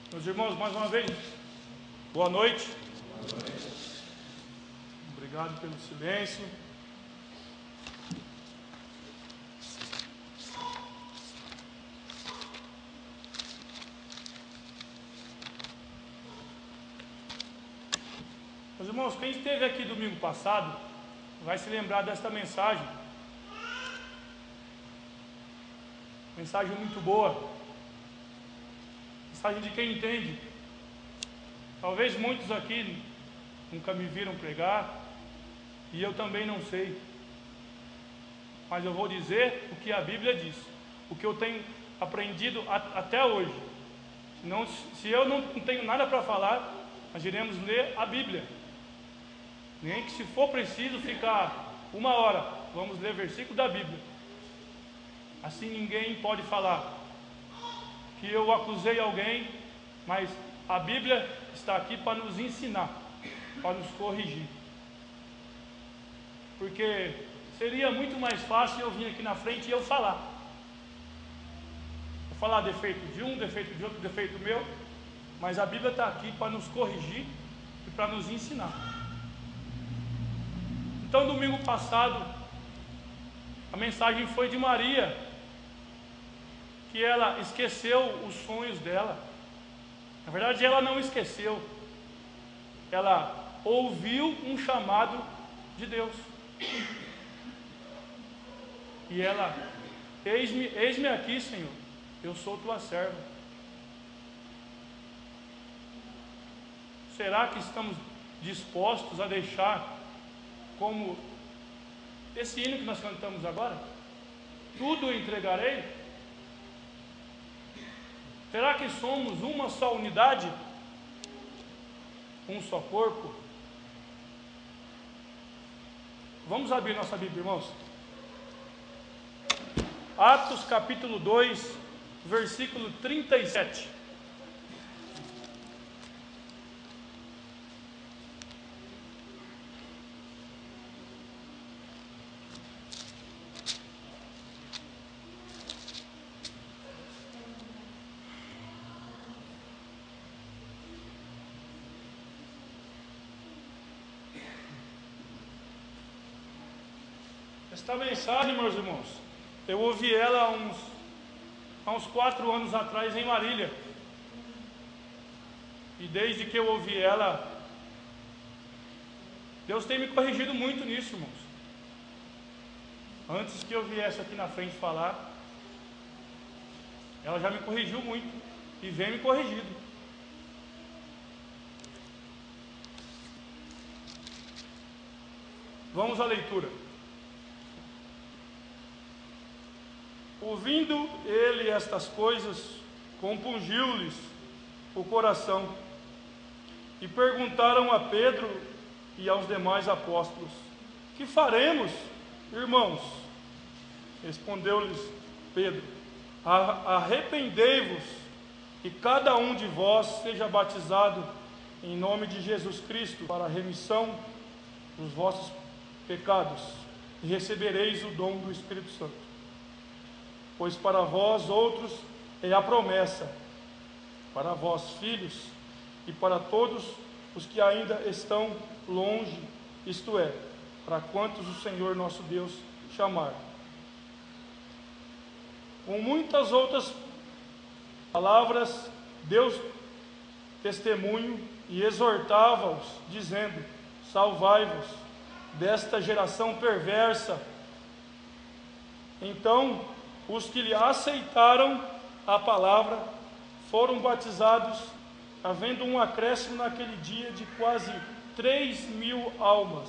Meus irmãos, mais uma vez, boa noite. Obrigado pelo silêncio. Meus irmãos, quem esteve aqui domingo passado vai se lembrar desta mensagem. Mensagem muito boa. Mensagem de quem entende. Talvez muitos aqui nunca me viram pregar, e eu também não sei. Mas eu vou dizer o que a Bíblia diz, o que eu tenho aprendido até hoje. Se eu não tenho nada para falar, nós iremos ler a Bíblia. Nem que se for preciso ficar 1 hora, vamos ler versículo da Bíblia. Assim ninguém pode falar que eu acusei alguém, mas a Bíblia está aqui para nos ensinar, para nos corrigir. Porque seria muito mais fácil eu vir aqui na frente e eu falar. Eu falar defeito de um, defeito de outro, defeito meu, mas a Bíblia está aqui para nos corrigir e para nos ensinar. Então, domingo passado, a mensagem foi de Maria, que ela esqueceu os sonhos dela. Na verdade, ela não esqueceu. Ela ouviu um chamado de Deus. E ela, eis-me aqui, Senhor, eu sou tua serva. Será que estamos dispostos a deixar, como esse hino que nós cantamos agora, tudo entregarei? Será que somos uma só unidade? Um só corpo? Vamos abrir nossa Bíblia, irmãos. Atos capítulo 2, versículo 37. Esta mensagem, meus irmãos, eu ouvi ela há uns 4 anos atrás em Marília. E desde que eu ouvi ela, Deus tem me corrigido muito nisso, irmãos. Antes que eu viesse aqui na frente falar, ela já me corrigiu muito e vem me corrigindo. Vamos à leitura. Ouvindo ele estas coisas, compungiu-lhes o coração, e perguntaram a Pedro e aos demais apóstolos: que faremos, irmãos? Respondeu-lhes Pedro: arrependei-vos, e cada um de vós seja batizado em nome de Jesus Cristo para a remissão dos vossos pecados, e recebereis o dom do Espírito Santo. Pois para vós outros é a promessa, para vós filhos, e para todos os que ainda estão longe, isto é, para quantos o Senhor nosso Deus chamar. Com muitas outras palavras, Deus testemunho e exortava-os, dizendo: salvai-vos desta geração perversa. Então, os que lhe aceitaram a palavra foram batizados, havendo um acréscimo naquele dia de quase 3.000 almas.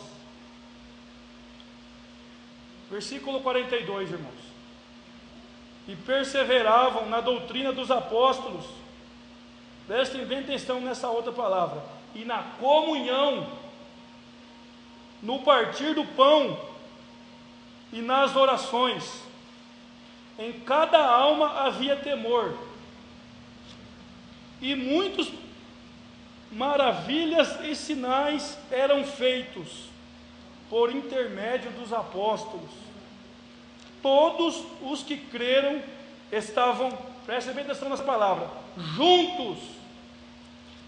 Versículo 42, irmãos. E perseveravam na doutrina dos apóstolos. Prestem bem atenção nessa outra palavra. E na comunhão, no partir do pão e nas orações. Em cada alma havia temor, e muitas maravilhas e sinais eram feitos por intermédio dos apóstolos. Todos os que creram estavam, prestem bem atenção nessa palavra, juntos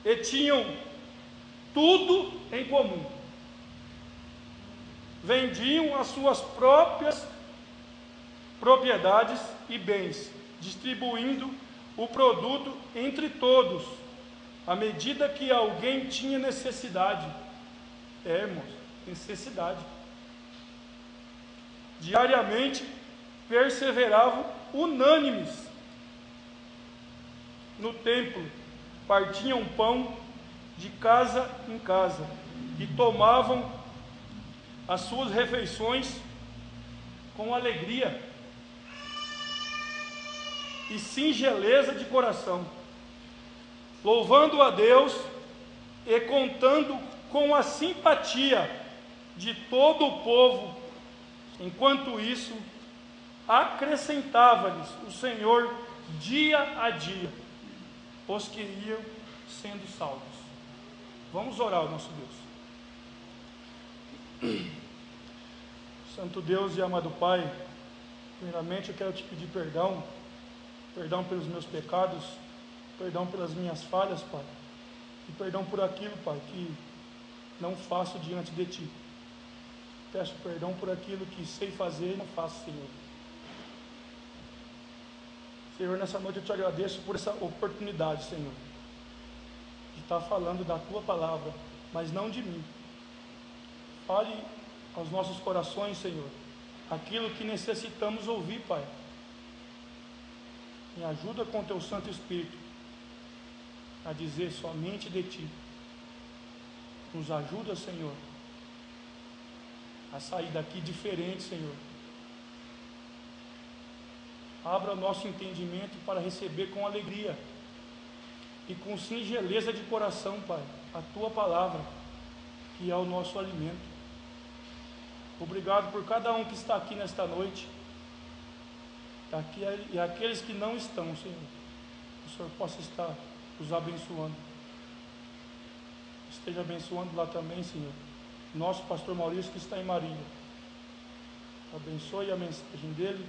e tinham tudo em comum. Vendiam as suas próprias propriedades e bens, distribuindo o produto entre todos, à medida que alguém tinha necessidade. Irmãos, necessidade. Diariamente perseveravam unânimes no templo, partiam pão de casa em casa e tomavam as suas refeições com alegria e singeleza de coração, louvando a Deus e contando com a simpatia de todo o povo. Enquanto isso, acrescentava-lhes o Senhor dia a dia os que iam sendo salvos. Vamos orar ao nosso Deus. Santo Deus e amado Pai, primeiramente eu quero te pedir perdão pelos meus pecados, perdão pelas minhas falhas, Pai, e perdão por aquilo, Pai, que não faço diante de Ti. Peço perdão por aquilo que sei fazer e não faço, Senhor. Senhor, nessa noite eu te agradeço por essa oportunidade, Senhor, de estar falando da Tua palavra, mas não de mim. Fale aos nossos corações, Senhor, aquilo que necessitamos ouvir, Pai. Me ajuda com Teu Santo Espírito a dizer somente de Ti. Nos ajuda, Senhor, a sair daqui diferente, Senhor. Abra o nosso entendimento para receber com alegria e com singeleza de coração, Pai, a Tua palavra, que é o nosso alimento. Obrigado por cada um que está aqui nesta noite, e aqueles que não estão, Senhor. Que o Senhor possa estar os abençoando. Esteja abençoando lá também, Senhor, nosso pastor Maurício que está em Marília. Abençoe a mensagem dele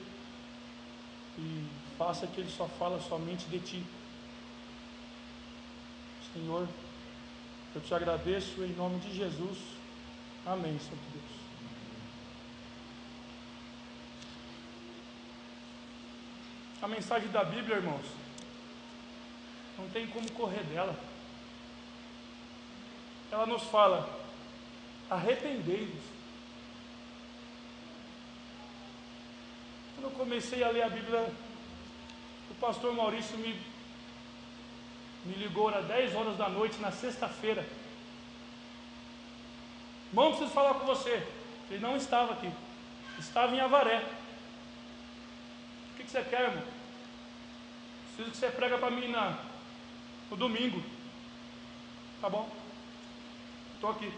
e faça que ele só fala somente de Ti. Senhor, eu te agradeço em nome de Jesus. Amém, Santo Deus. A mensagem da Bíblia, irmãos, não tem como correr dela. Ela nos fala: arrependei-vos. Quando eu comecei a ler a Bíblia, o pastor Maurício me ligou às 10 horas da noite, na sexta-feira. Irmão, preciso falar com você. Ele não estava aqui, estava em Avaré. O que você quer, irmão? Preciso que você prega para mim no domingo. Tá bom? Estou aqui.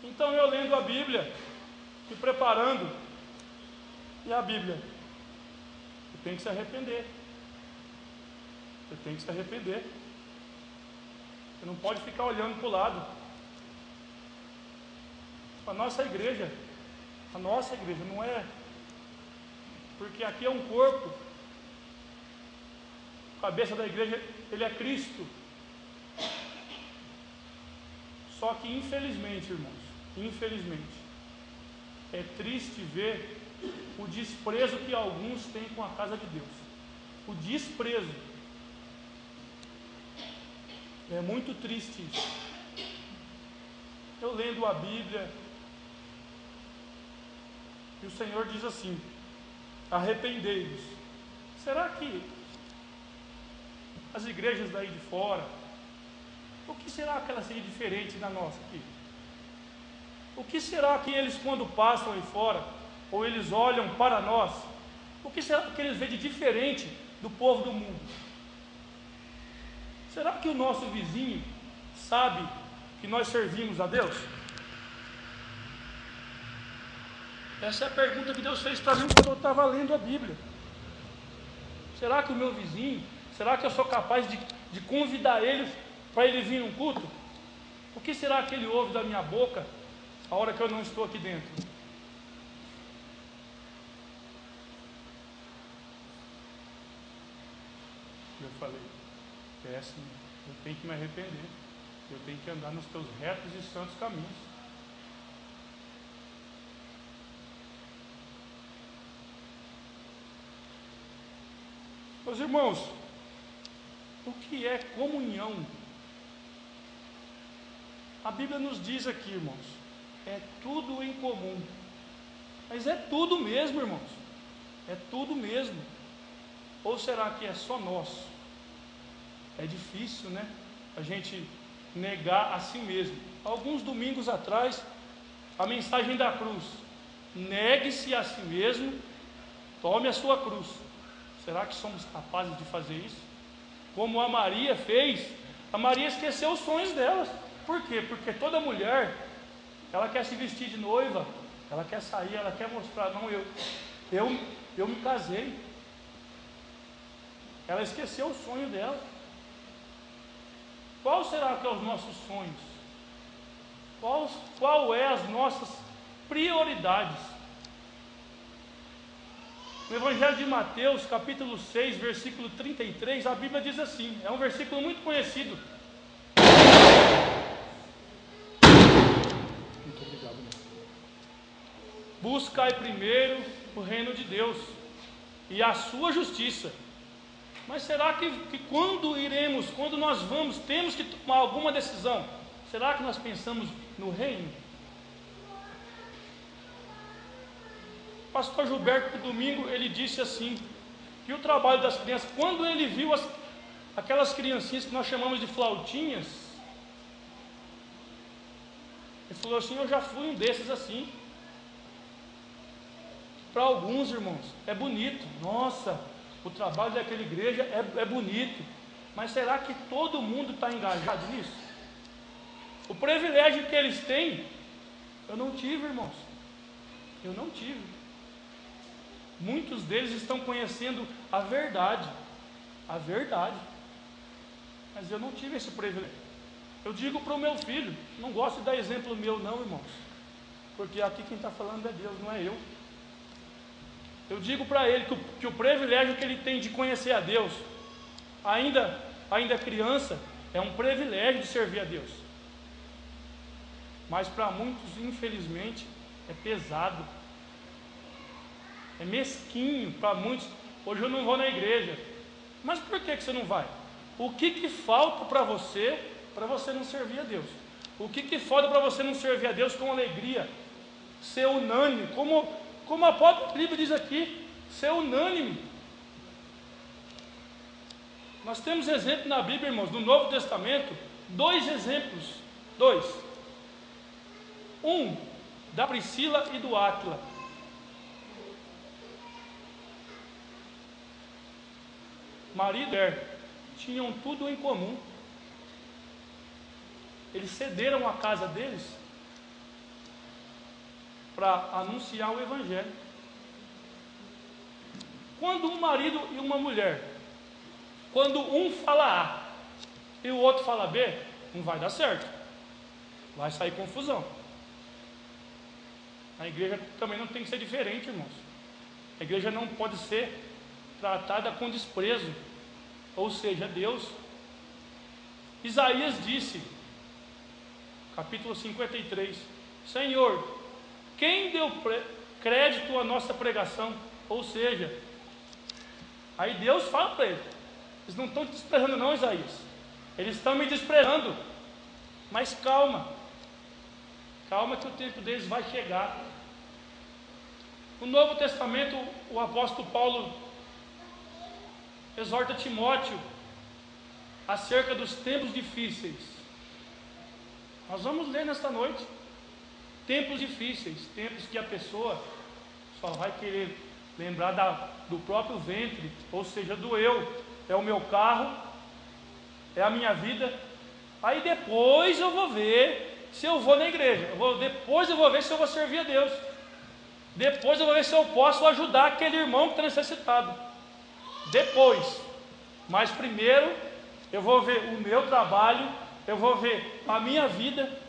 Então eu lendo a Bíblia, me preparando, e a Bíblia: eu tenho que se arrepender. Eu tenho que se arrepender. Você não pode ficar olhando para o lado. A nossa igreja não é, porque aqui é um corpo. A cabeça da igreja, ele é Cristo. Só que infelizmente, irmãos, é triste ver o desprezo que alguns têm com a casa de Deus. O desprezo. É muito triste isso. Eu lendo a Bíblia, e o Senhor diz assim: arrependei-vos. Será que as igrejas daí de fora, o que será que elas seriam diferentes da nossa aqui? O que será que eles, quando passam aí fora, ou eles olham para nós, o que será que eles veem de diferente do povo do mundo? Será que o nosso vizinho sabe que nós servimos a Deus? Essa é a pergunta que Deus fez para mim quando eu estava lendo a Bíblia. Será que o meu vizinho, será que eu sou capaz de convidar ele para ele vir num culto? O que será que ele ouve da minha boca a hora que eu não estou aqui dentro? Eu falei, péssimo, eu tenho que me arrepender, eu tenho que andar nos teus retos e santos caminhos. Meus irmãos, o que é comunhão? A Bíblia nos diz aqui, irmãos, é tudo em comum. Mas é tudo mesmo, irmãos, é tudo mesmo. Ou será que é só nosso? É difícil, né? A gente negar a si mesmo. Alguns domingos atrás, a mensagem da cruz: negue-se a si mesmo, tome a sua cruz. Será que somos capazes de fazer isso? Como a Maria fez. A Maria esqueceu os sonhos dela. Por quê? Porque toda mulher, ela quer se vestir de noiva, ela quer sair, ela quer mostrar, não, eu me casei. Ela esqueceu o sonho dela. Qual será que é os nossos sonhos? Qual é as nossas prioridades? No Evangelho de Mateus, capítulo 6, versículo 33, a Bíblia diz assim, é um versículo muito conhecido. Muito obrigado. Buscai primeiro o reino de Deus e a sua justiça. Mas será que quando nós temos que tomar alguma decisão, será que nós pensamos no reino? O pastor Gilberto, no domingo, ele disse assim, que o trabalho das crianças, quando ele viu aquelas criancinhas que nós chamamos de flautinhas, ele falou assim, eu já fui um desses assim. Para alguns, irmãos, é bonito, nossa, o trabalho daquela igreja é bonito, mas será que todo mundo está engajado nisso? O privilégio que eles têm, eu não tive, irmãos, eu não tive. Muitos deles estão conhecendo a verdade, mas eu não tive esse privilégio. Eu digo para o meu filho, não gosto de dar exemplo meu não, irmãos, porque aqui quem está falando é Deus, não é eu. Eu digo para ele que o privilégio que ele tem de conhecer a Deus, ainda criança, é um privilégio de servir a Deus. Mas para muitos, infelizmente, é pesado, é mesquinho para muitos. Hoje eu não vou na igreja. Mas por que você não vai? O que falta para você não servir a Deus? O que falta para você não servir a Deus com alegria? Ser unânime, como a própria Bíblia diz aqui, ser unânime. Nós temos exemplo na Bíblia, irmãos, no Novo Testamento, 2 exemplos, 2. Um, da Priscila e do Áquila. Marido e mulher tinham tudo em comum. Eles cederam a casa deles para anunciar o Evangelho. Quando um marido e uma mulher, quando um fala A e o outro fala B, não vai dar certo, vai sair confusão. A igreja também não tem que ser diferente, irmãos. A igreja não pode ser tratada com desprezo, ou seja, Deus. Isaías disse, capítulo 53, Senhor, quem deu crédito à nossa pregação? Ou seja, aí Deus fala para ele, eles não estão te desprezando não, Isaías, eles estão me desprezando, mas calma que o tempo deles vai chegar. No Novo Testamento, o apóstolo Paulo exorta Timóteo acerca dos tempos difíceis. Nós vamos ler nesta noite. Tempos difíceis, tempos que a pessoa só vai querer lembrar do próprio ventre, ou seja, do eu. É o meu carro, é a minha vida. Aí depois eu vou ver se eu vou na igreja. Depois eu vou ver se eu vou servir a Deus. Depois eu vou ver se eu posso ajudar aquele irmão que está necessitado. Depois. Mas primeiro eu vou ver o meu trabalho, eu vou ver a minha vida.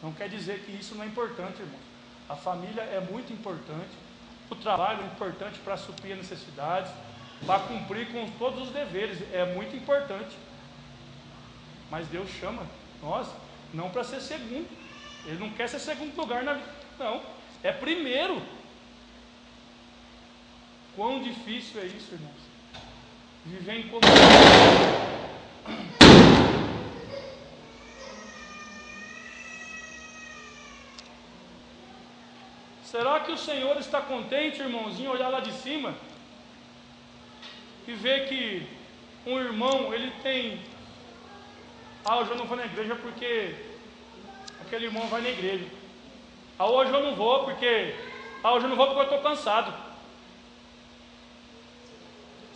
Não quer dizer que isso não é importante, irmão. A família é muito importante. O trabalho é importante para suprir as necessidades. para cumprir com todos os deveres. É muito importante. Mas Deus chama nós não para ser segundo. Ele não quer ser segundo lugar na vida. Não, é primeiro. Quão difícil é isso, irmãos? Viver em comunidade. Será que o Senhor está contente, irmãos, em olhar lá de cima e ver que um irmão, ele tem... hoje eu não vou na igreja porque aquele irmão vai na igreja. Hoje eu não vou porque... hoje eu não vou porque eu estou cansado.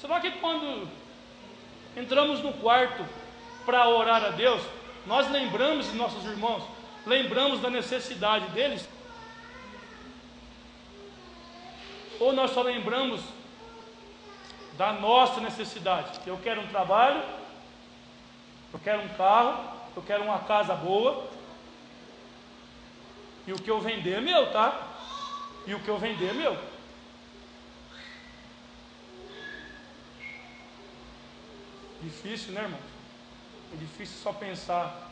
Será que quando entramos no quarto para orar a Deus, nós lembramos de nossos irmãos, lembramos da necessidade deles? Ou nós só lembramos da nossa necessidade? Eu quero um trabalho, eu quero um carro, eu quero uma casa boa, e o que eu vender é meu, tá? E o que eu vender é meu. Difícil, né, irmão? É difícil só pensar.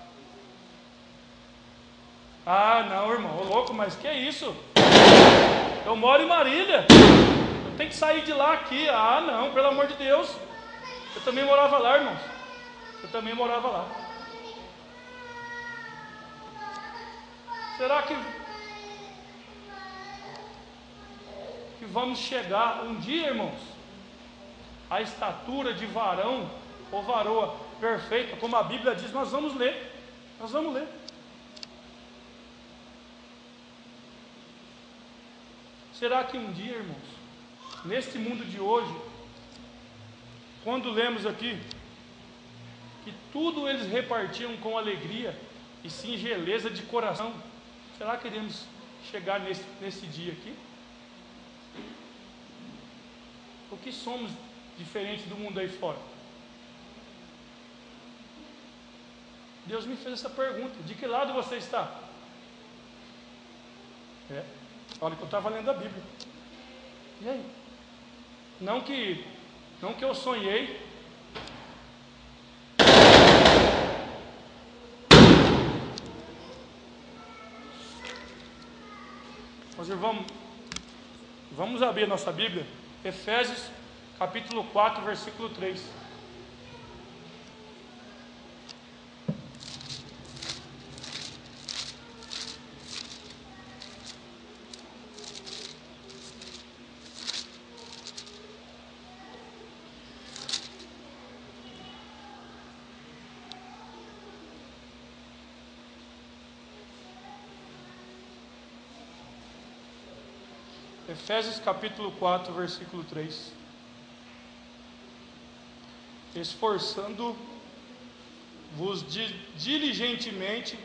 Não, irmão, ô louco, mas que é isso? Eu moro em Marília, eu tenho que sair de lá aqui. Não, pelo amor de Deus. Eu também morava lá, irmãos. Eu também morava lá. Será que vamos chegar um dia, irmãos, à estatura de varão ou varoa perfeita, como a Bíblia diz? Nós vamos ler. Nós vamos ler. Será que um dia, irmãos, neste mundo de hoje, quando lemos aqui que tudo eles repartiam com alegria e singeleza de coração, será que iremos chegar nesse dia aqui? O que somos diferentes do mundo aí fora? Deus me fez essa pergunta: de que lado você está? Olha que eu estava lendo a Bíblia. E aí? Não que eu sonhei. Mas vamos abrir a nossa Bíblia. Efésios capítulo 4, versículo 3. Efésios capítulo 4, versículo 3. Esforçando-vos diligentemente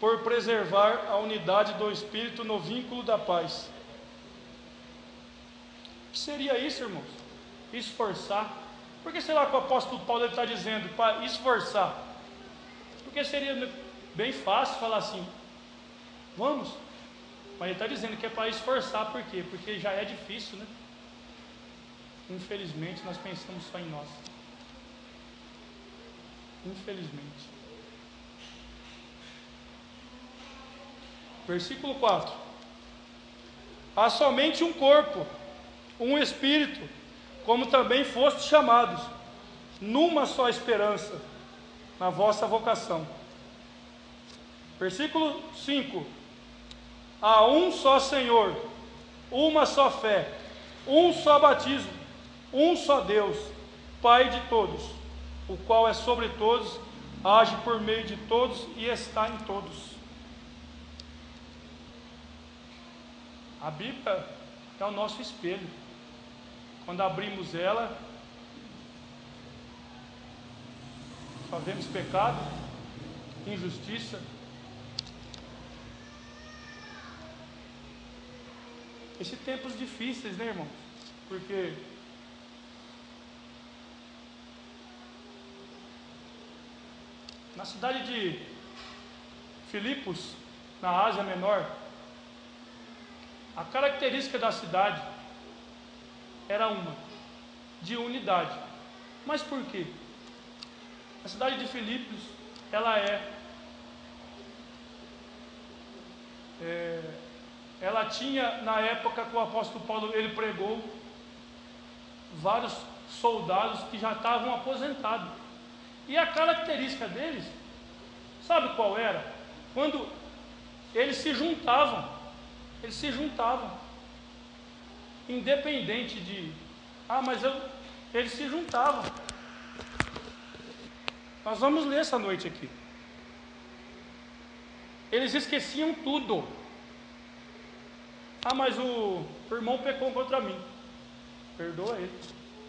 por preservar a unidade do Espírito no vínculo da paz. O que seria isso, irmãos? Esforçar. Por que será que o apóstolo Paulo está dizendo para esforçar? Porque seria bem fácil falar assim, vamos. Mas ele está dizendo que é para esforçar. Por quê? Porque já é difícil, né? Infelizmente nós pensamos só em nós. Infelizmente. Versículo 4. Há somente um corpo, um espírito, como também fostes chamados, numa só esperança, na vossa vocação. Versículo 5. Há um só Senhor, uma só fé, um só batismo, um só Deus, Pai de todos, o qual é sobre todos, age por meio de todos e está em todos. A Bíblia é o nosso espelho. Quando abrimos ela, só vemos pecado, injustiça. Esses tempos difíceis, né, irmãos? Porque na cidade de Filipos, na Ásia Menor, a característica da cidade era uma: de unidade. Mas por quê? A cidade de Filipos, ela ela tinha, na época que o apóstolo Paulo ele pregou, vários soldados que já estavam aposentados. E a característica deles, sabe qual era? Quando eles se juntavam, independente de, eles se juntavam. Nós vamos ler essa noite aqui. Eles esqueciam tudo. Mas o irmão pecou contra mim. Perdoa ele.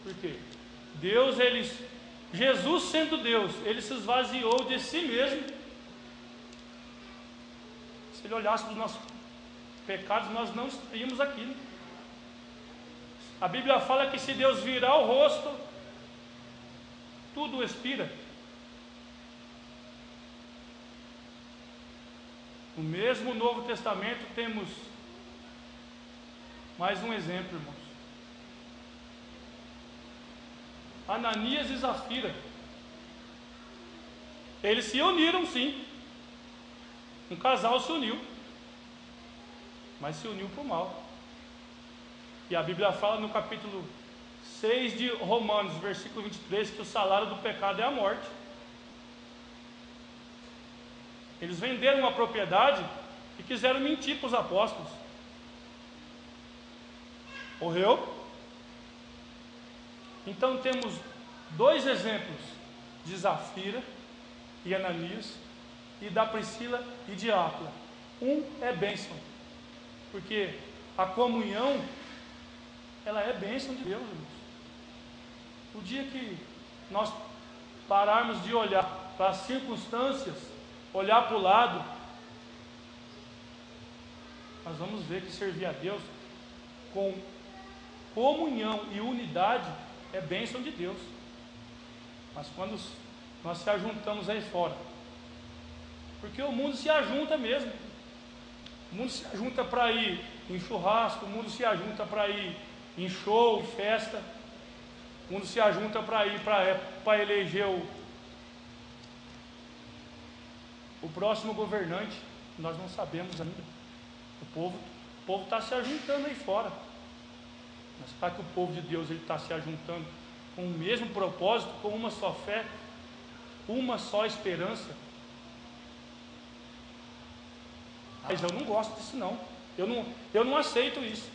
Por quê? Jesus sendo Deus, ele se esvaziou de si mesmo. Se ele olhasse para os nossos pecados, nós não estaríamos aqui. A Bíblia fala que se Deus virar o rosto, tudo expira. No mesmo Novo Testamento temos mais um exemplo, irmãos. Ananias e Zafira. Eles se uniram, sim. Um casal se uniu, mas se uniu para o mal. E a Bíblia fala no capítulo 6 de Romanos, versículo 23, que o salário do pecado é a morte. Eles venderam uma propriedade e quiseram mentir para os apóstolos. Morreu. Então temos dois exemplos de Zafira e Ananias, e da Priscila e de Áquila. Um é bênção, porque a comunhão, ela é bênção de Deus, irmãos. O dia que nós pararmos de olhar para as circunstâncias, olhar para o lado, nós vamos ver que servir a Deus com comunhão e unidade é bênção de Deus. Mas quando nós se ajuntamos aí fora, porque o mundo se ajunta mesmo, o mundo se ajunta para ir em churrasco, o mundo se ajunta para ir em show, festa, o mundo se ajunta para ir para eleger o próximo governante. Nós não sabemos ainda. O povo está se ajuntando aí fora. Mas para que o povo de Deus está se ajuntando com o mesmo propósito, com uma só fé, uma só esperança. Mas eu não gosto disso não. Eu não aceito isso.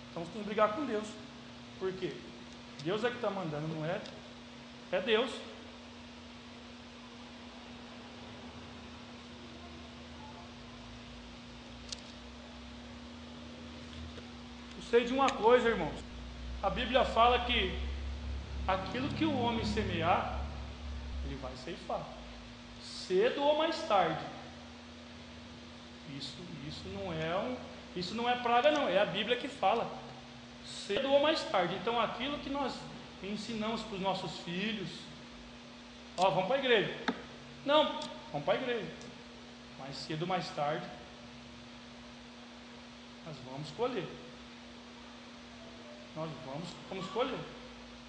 Então você tem que brigar com Deus. Por quê? Deus é que está mandando, não é? É Deus. Eu sei de uma coisa, irmãos. A Bíblia fala que aquilo que o homem semear, ele vai ceifar, cedo ou mais tarde. Isso não é praga não, é a Bíblia que fala, cedo ou mais tarde. Então aquilo que nós ensinamos para os nossos filhos, vamos para a igreja. Não, vamos para a igreja. Mais cedo ou mais tarde, nós vamos colher. Nós vamos colher.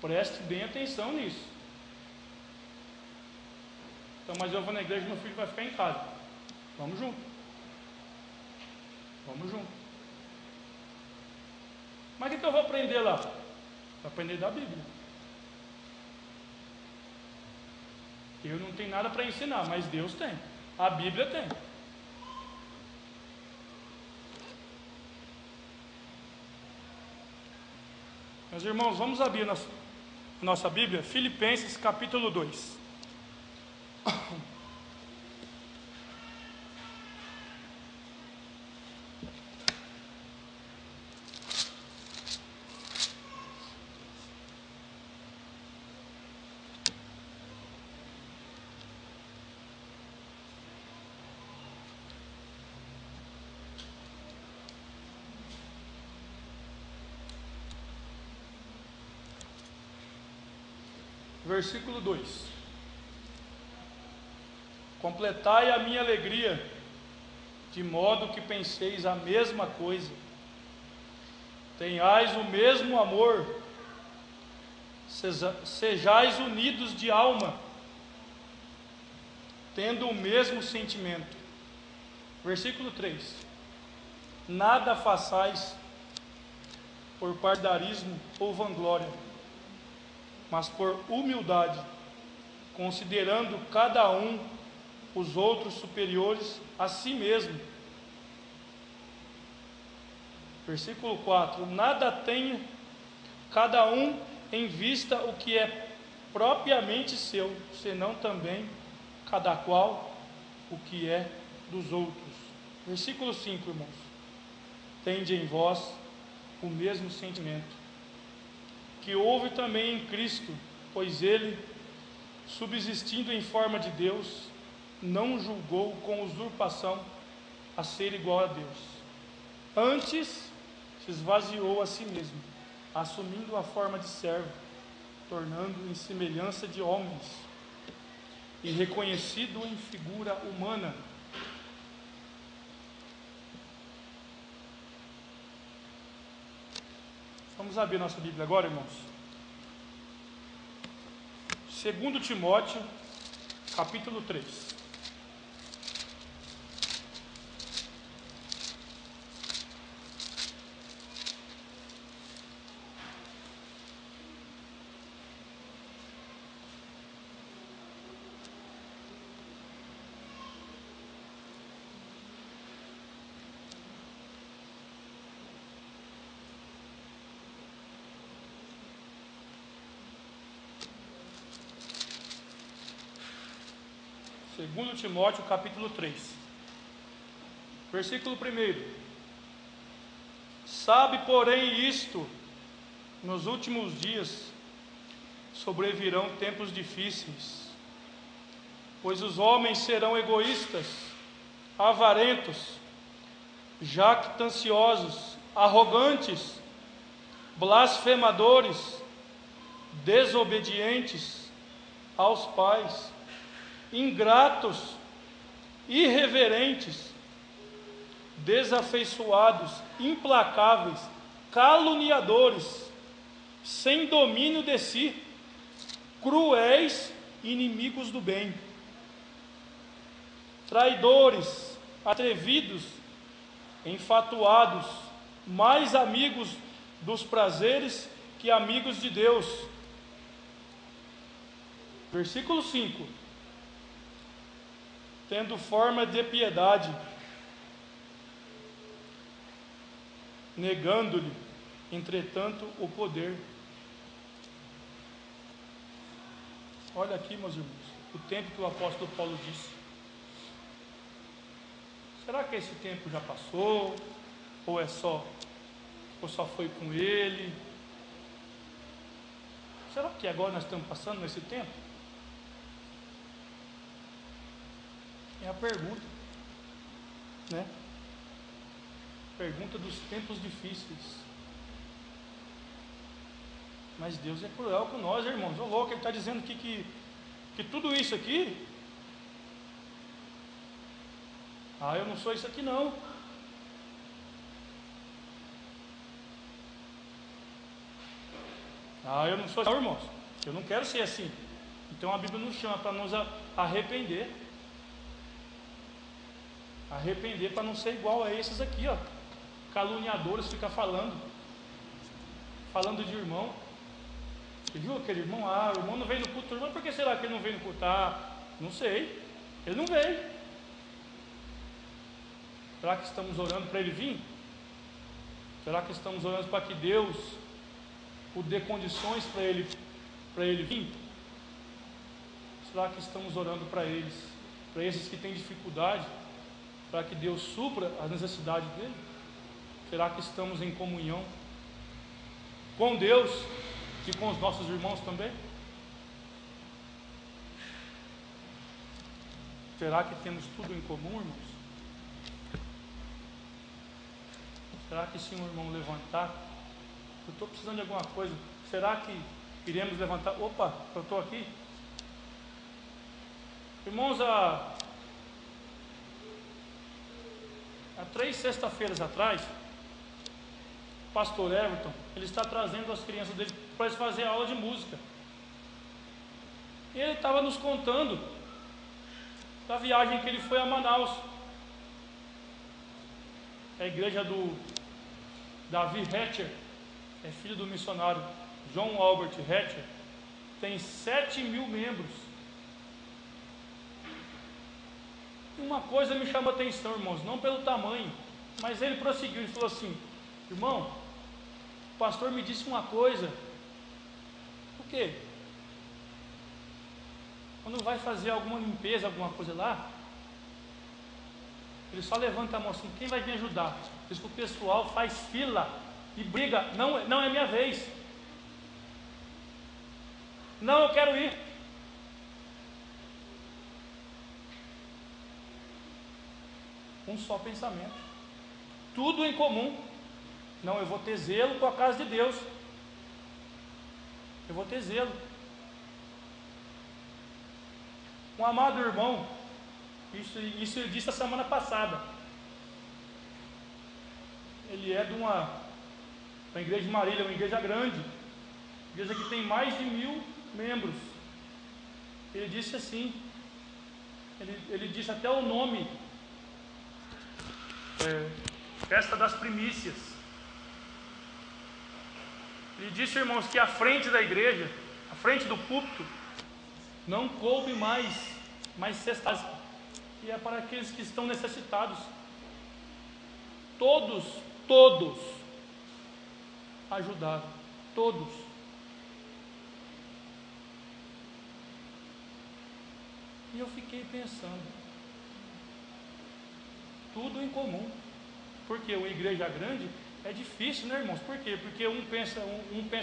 Preste bem atenção nisso. Então, mas eu vou na igreja e meu filho vai ficar em casa. Vamos junto. Vamos junto. Mas o que eu vou aprender lá? Vou aprender da Bíblia. Eu não tenho nada para ensinar, mas Deus tem. A Bíblia tem. Meus irmãos, vamos abrir nossa Bíblia, Filipenses capítulo 2. Versículo 2: completai a minha alegria, de modo que penseis a mesma coisa, tenhais o mesmo amor, Sejais unidos de alma, tendo o mesmo sentimento. Versículo 3: Nada façais por partidarismo ou vanglória, mas por humildade, considerando cada um os outros superiores a si mesmo. Versículo 4: Nada tenha cada um em vista o que é propriamente seu, senão também cada qual o que é dos outros. Versículo 5, irmãos: Tende em vós o mesmo sentimento que houve também em Cristo, pois ele, subsistindo em forma de Deus, não julgou com usurpação a ser igual a Deus. Antes, se esvaziou a si mesmo, assumindo a forma de servo, tornando em semelhança de homens, e reconhecido em figura humana. Vamos abrir nossa Bíblia agora, irmãos. 2 Timóteo, capítulo 3. Segundo Timóteo, capítulo 3, versículo 1: Sabe, porém, isto: nos últimos dias sobrevirão tempos difíceis, pois os homens serão egoístas, avarentos, jactanciosos, arrogantes, blasfemadores, desobedientes aos pais, ingratos, irreverentes, desafeiçoados, implacáveis, caluniadores, sem domínio de si, cruéis, inimigos do bem, traidores, atrevidos, enfatuados, mais amigos dos prazeres que amigos de Deus. Versículo 5: Tendo forma de piedade, negando-lhe, entretanto, o poder. Olha aqui, meus irmãos, o tempo que o apóstolo Paulo disse. Será que esse tempo já passou? Ou só foi com ele? Será que agora nós estamos passando nesse tempo? É a pergunta, né? Pergunta dos tempos difíceis. Mas Deus é cruel com nós, irmãos. Ô louco, ele está dizendo aqui que tudo isso aqui, eu não sou isso aqui não. Eu não sou assim, não, irmãos. Eu não quero ser assim. Então a Bíblia nos chama para nos arrepender. Arrepender para não ser igual a esses aqui, ó. Caluniadores, ficar falando de irmão. Você viu aquele irmão? O irmão não veio no culto. Mas por que será que ele não veio no culto? Não sei. Ele não veio. Será que estamos orando para ele vir? Será que estamos orando para que Deus o dê condições para ele vir? Será que estamos orando para esses que têm dificuldade, para que Deus supra as necessidades dele? Será que estamos em comunhão com Deus e com os nossos irmãos também? Será que temos tudo em comum, irmãos? Será que se um irmão levantar, eu estou precisando de alguma coisa, será que iremos levantar? Opa, eu estou aqui. Irmãos, há 3 sexta-feiras atrás, pastor Everton, ele está trazendo as crianças dele para eles fazerem aula de música. E ele estava nos contando da viagem que ele foi a Manaus. A igreja do Davi Hatcher, é filho do missionário John Albert Hatcher, tem 7.000 membros. Uma coisa me chama a atenção, irmãos, não pelo tamanho, mas ele prosseguiu e falou assim: irmão, o pastor me disse uma coisa. O quê? Quando vai fazer alguma limpeza, alguma coisa lá, ele só levanta a mão assim: quem vai me ajudar? Diz que o pessoal faz fila e briga: não é minha vez, não, eu quero ir. Um só pensamento, tudo em comum. Não, eu vou ter zelo com a casa de Deus, eu vou ter zelo. Um amado irmão, isso eu disse a semana passada, ele é de uma igreja de Marília, uma igreja grande, igreja que tem mais de 1.000 membros. Ele disse assim, ele disse até o nome, Festa das Primícias. Ele disse, irmãos, que a frente da igreja, a frente do púlpito, não coube mais cestas, que é para aqueles que estão necessitados. Todos ajudaram, todos. E eu fiquei pensando, tudo em comum, porque uma igreja grande é difícil, né, irmãos? Por quê? Porque um pensa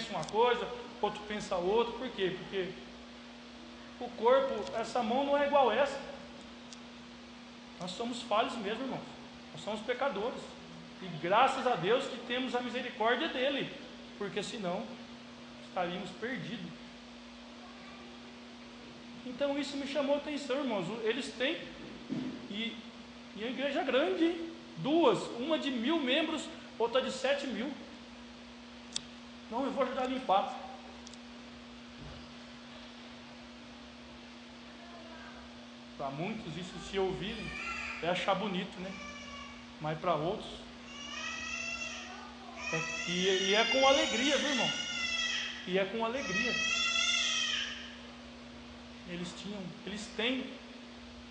uma coisa, outro pensa outra. Por quê? Porque o corpo, essa mão não é igual a essa. Nós somos falhos mesmo, irmãos. Nós somos pecadores. E graças a Deus que temos a misericórdia dele, porque senão estaríamos perdidos. Então isso me chamou a atenção, irmãos. Eles têm, e a igreja grande, duas, uma de 1.000 membros, outra de 7.000. Não, eu vou ajudar a limpar. Para muitos isso, se ouvirem, é achar bonito, né? Mas para outros e é com alegria, viu, irmão? E é com alegria. Eles têm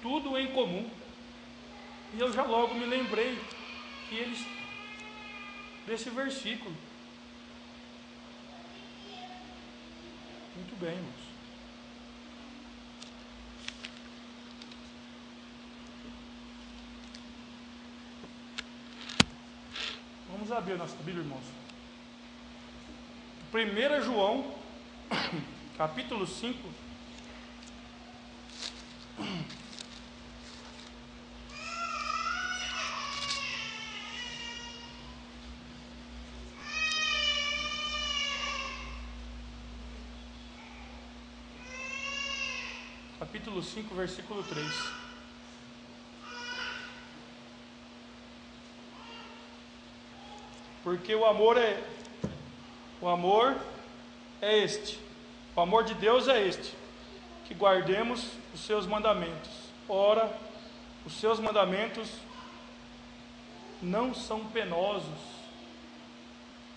tudo em comum. E eu já logo me lembrei que desse versículo. Muito bem, irmãos. Vamos abrir a nossa Bíblia, irmãos. 1 João, capítulo 5. Capítulo 5, versículo 3. Porque o amor é este, o amor de Deus é este, que guardemos os seus mandamentos. Ora, os seus mandamentos não são penosos,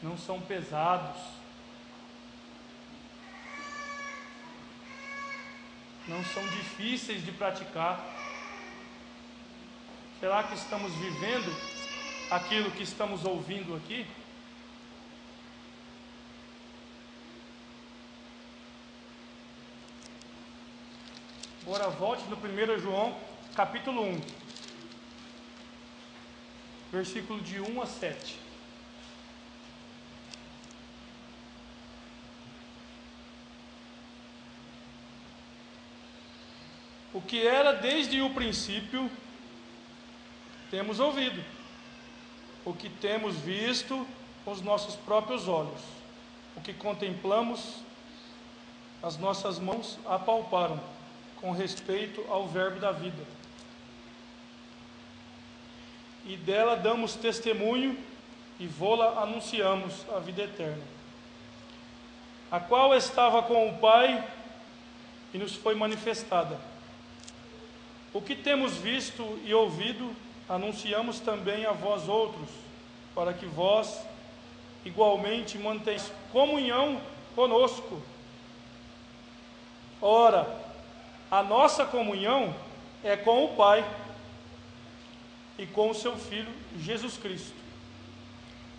não são pesados, não são difíceis de praticar. Será que estamos vivendo aquilo que estamos ouvindo aqui? Agora volte no 1 João, capítulo 1, versículo de 1 a 7. O que era desde o princípio, temos ouvido, o que temos visto com os nossos próprios olhos, o que contemplamos, as nossas mãos apalparam, com respeito ao verbo da vida. E dela damos testemunho, e vô-la anunciamos, a vida eterna, a qual estava com o Pai e nos foi manifestada. O que temos visto e ouvido, anunciamos também a vós outros, para que vós igualmente mantenhais comunhão conosco. Ora, a nossa comunhão é com o Pai e com o seu Filho Jesus Cristo.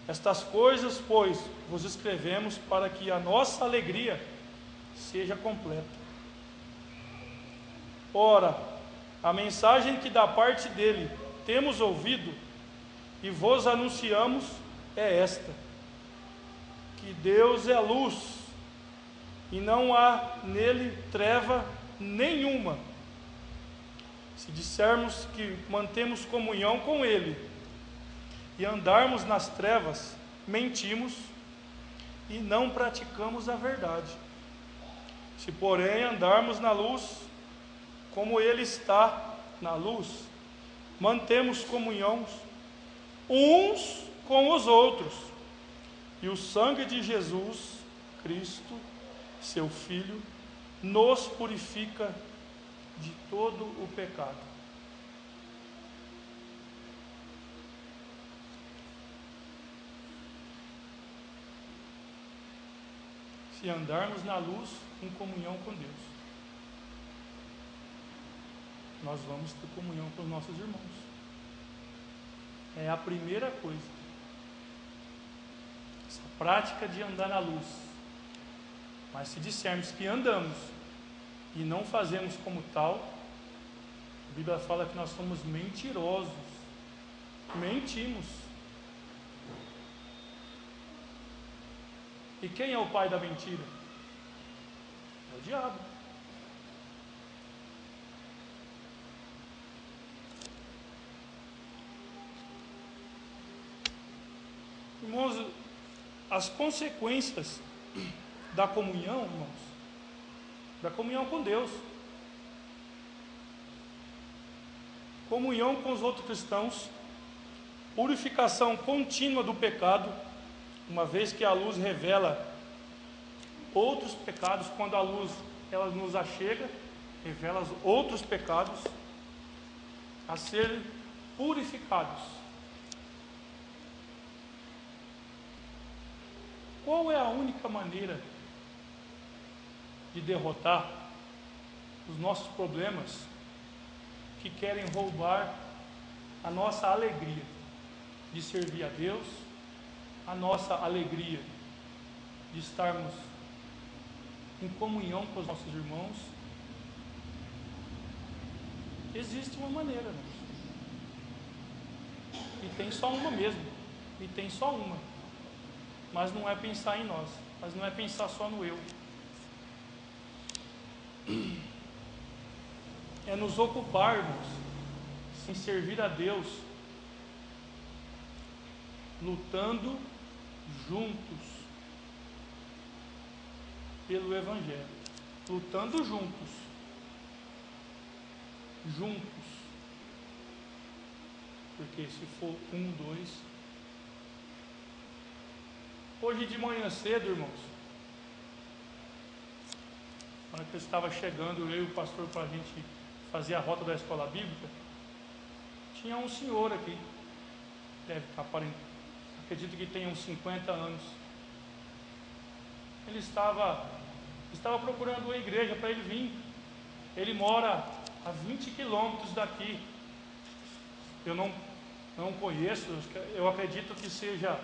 Estas coisas, pois, vos escrevemos para que a nossa alegria seja completa. Ora, a mensagem que da parte dele temos ouvido e vos anunciamos é esta: que Deus é luz e não há nele treva nenhuma. Se dissermos que mantemos comunhão com ele e andarmos nas trevas, mentimos e não praticamos a verdade. Se, porém, andarmos na luz, como ele está na luz, mantemos comunhão uns com os outros, e o sangue de Jesus Cristo, seu Filho, nos purifica de todo o pecado. Se andarmos na luz, em comunhão com Deus, nós vamos ter comunhão com os nossos irmãos. É a primeira coisa. Essa prática de andar na luz. Mas se dissermos que andamos e não fazemos como tal, a Bíblia fala que nós somos mentirosos. Mentimos. E quem é o pai da mentira? É o diabo. Irmãos, as consequências da comunhão, irmãos, da comunhão com Deus, comunhão com os outros cristãos, purificação contínua do pecado, uma vez que a luz revela outros pecados, quando a luz ela nos achega, revela os outros pecados a serem purificados. Qual é a única maneira de derrotar os nossos problemas que querem roubar a nossa alegria de servir a Deus, a nossa alegria de estarmos em comunhão com os nossos irmãos? Existe uma maneira, irmãos. E tem só uma mesmo. E tem só uma. Mas não é pensar em nós. Mas não é pensar só no eu. É nos ocuparmos em servir a Deus, lutando juntos pelo Evangelho, lutando juntos, porque se for um, dois. Hoje de manhã cedo, irmãos, quando eu estava chegando, eu e o pastor, para a gente fazer a rota da escola bíblica, tinha um senhor aqui, deve estar acredito que tenha uns 50 anos. Ele estava procurando uma igreja para ele vir. Ele mora a 20 quilômetros daqui. Eu não conheço, eu acredito que seja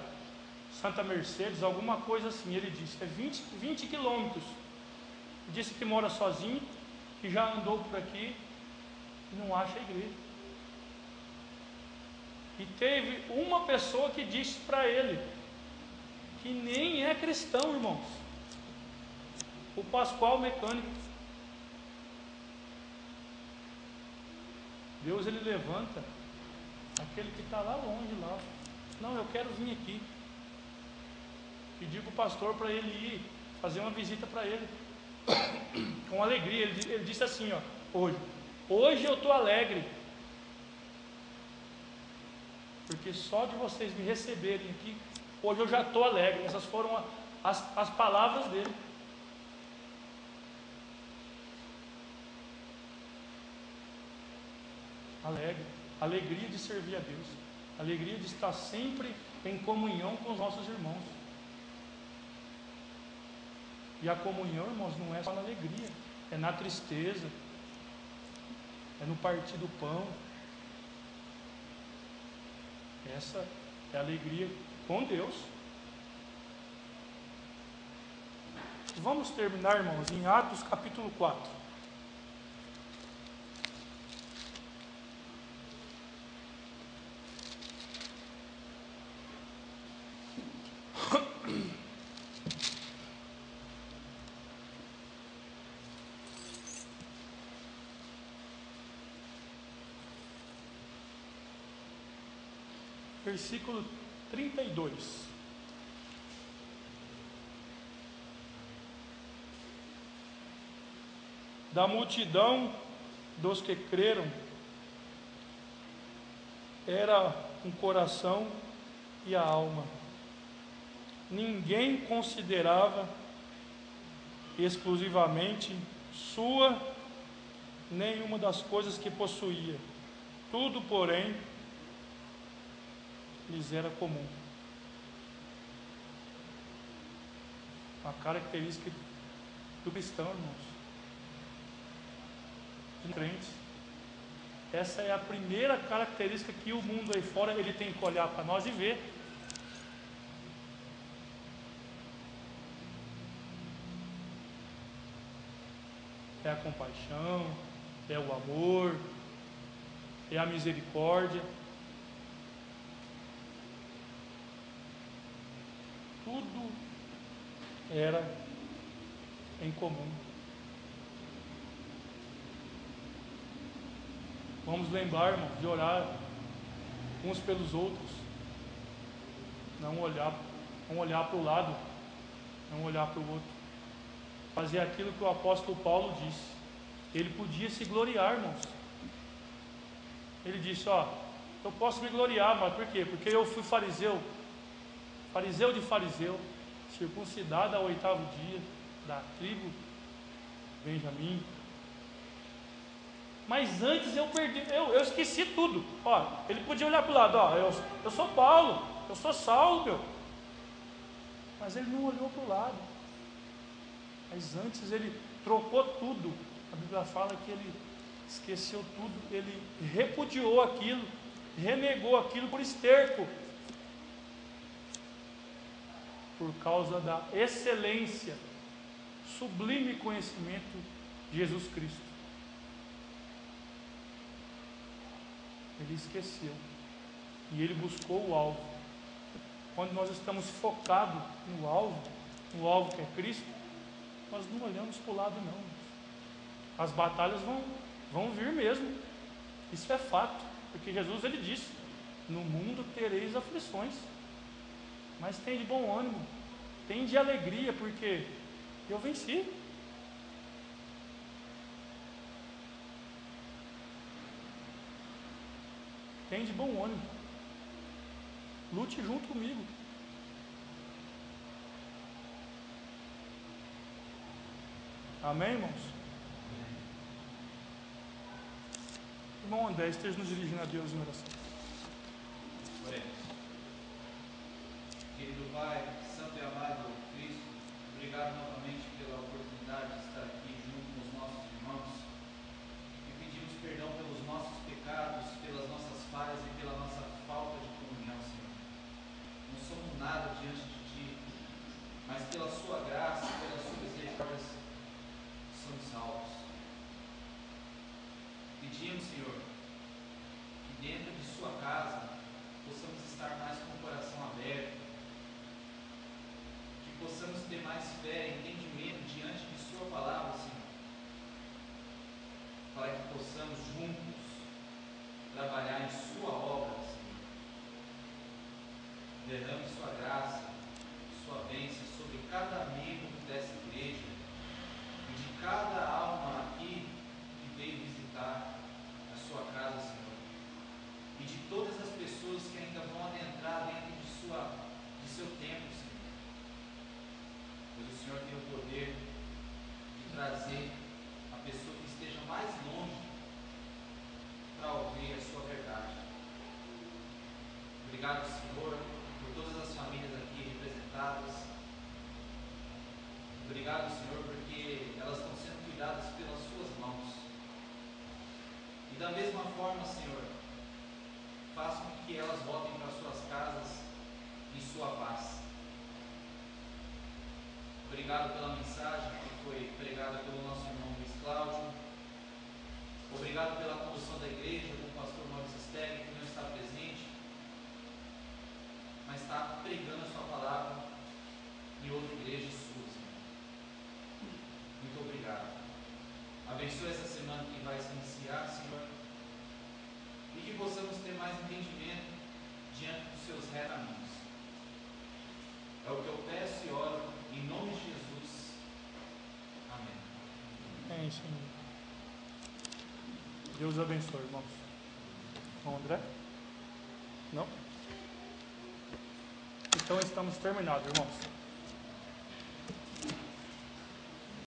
Santa Mercedes, alguma coisa assim. Ele disse, é 20 quilômetros. Disse que mora sozinho, que já andou por aqui e não acha a igreja. E teve uma pessoa que disse para ele, que nem é cristão, irmãos, o Pascoal mecânico. Deus, ele levanta aquele que está lá longe, lá. Não, eu quero vir aqui. Pedi para o pastor para ele ir fazer uma visita para ele, com alegria. Ele disse assim, hoje eu estou alegre, porque só de vocês me receberem aqui, Hoje eu já estou alegre. Essas foram as palavras dele. Alegre, alegria de servir a Deus, alegria de estar sempre em comunhão com os nossos irmãos. E a comunhão, irmãos, não é só na alegria, é na tristeza, é no partir do pão. Essa é a alegria com Deus. Vamos terminar, irmãos, em Atos capítulo 4. Versículo 32. Da multidão dos que creram, era um coração e a alma. Ninguém considerava exclusivamente sua nenhuma das coisas que possuía. Tudo, porém, lhes era comum. Uma característica do cristão, irmãos, de crentes. Essa é a primeira característica que o mundo aí fora ele tem que olhar para nós e ver. É a compaixão, é o amor, é a misericórdia. Tudo era em comum. Vamos lembrar, irmão, de orar uns pelos outros. Não olhar para o lado, não olhar para o outro. Fazer aquilo que o apóstolo Paulo disse. Ele podia se gloriar, irmãos. Ele disse, eu posso me gloriar, mas por quê? Porque eu fui fariseu de fariseu, circuncidado ao 8º dia, da tribo Benjamim. Mas antes eu esqueci tudo. Ele podia olhar para o lado, eu sou Paulo, eu sou Saulo, meu. Mas ele não olhou para o lado. Mas antes ele trocou tudo. A Bíblia fala que ele esqueceu tudo, ele repudiou aquilo, renegou aquilo por esterco, por causa da excelência, sublime conhecimento de Jesus Cristo. Ele esqueceu e ele buscou o alvo. Quando nós estamos focados no alvo que é Cristo, nós não olhamos para o lado não. As batalhas vão vir mesmo. Isso é fato, porque Jesus ele disse: no mundo tereis aflições, mas tem de bom ânimo, tem de alegria, porque eu venci. Tem de bom ânimo. Lute junto comigo. Amém, irmãos? Irmão André, esteja nos dirigindo a Deus em oração. Oremos. Querido Pai, Santo e amado Cristo, obrigado novamente pela oportunidade de estar aqui junto com os nossos irmãos. E pedimos perdão pelos nossos pecados, pelas nossas falhas e pela nossa falta de comunhão, Senhor. Não somos nada diante de Ti, mas pela Sua graça, pelas Suas misericórdias, somos salvos. Pedimos, Senhor, que dentro de Sua casa possamos estar mais com o coração aberto, que possamos ter mais fé e entendimento diante de Sua palavra, Senhor, para que possamos juntos trabalhar em Sua obra, Senhor. Derrame Sua graça, Sua bênção sobre cada amigo dessa igreja e de cada alma aqui que veio visitar a Sua casa, Senhor, e de todas as pessoas que ainda vão adentrar dentro de Seu da mesma forma, Senhor, faça com que elas voltem para suas casas em sua paz. Obrigado pela mensagem que foi pregada pelo nosso irmão Luiz Cláudio. Obrigado pela condução da igreja, com o pastor Maurício Steg, que não está presente, mas está pregando a sua palavra em outra igreja sua, Senhor. Muito obrigado. Abençoe essa semana que vai se iniciar, Senhor, e que possamos ter mais entendimento diante dos seus retos caminhos. É o que eu peço e oro em nome de Jesus. Amém. Amém, Senhor. Deus abençoe, irmãos. André? Não? Então estamos terminados, irmãos.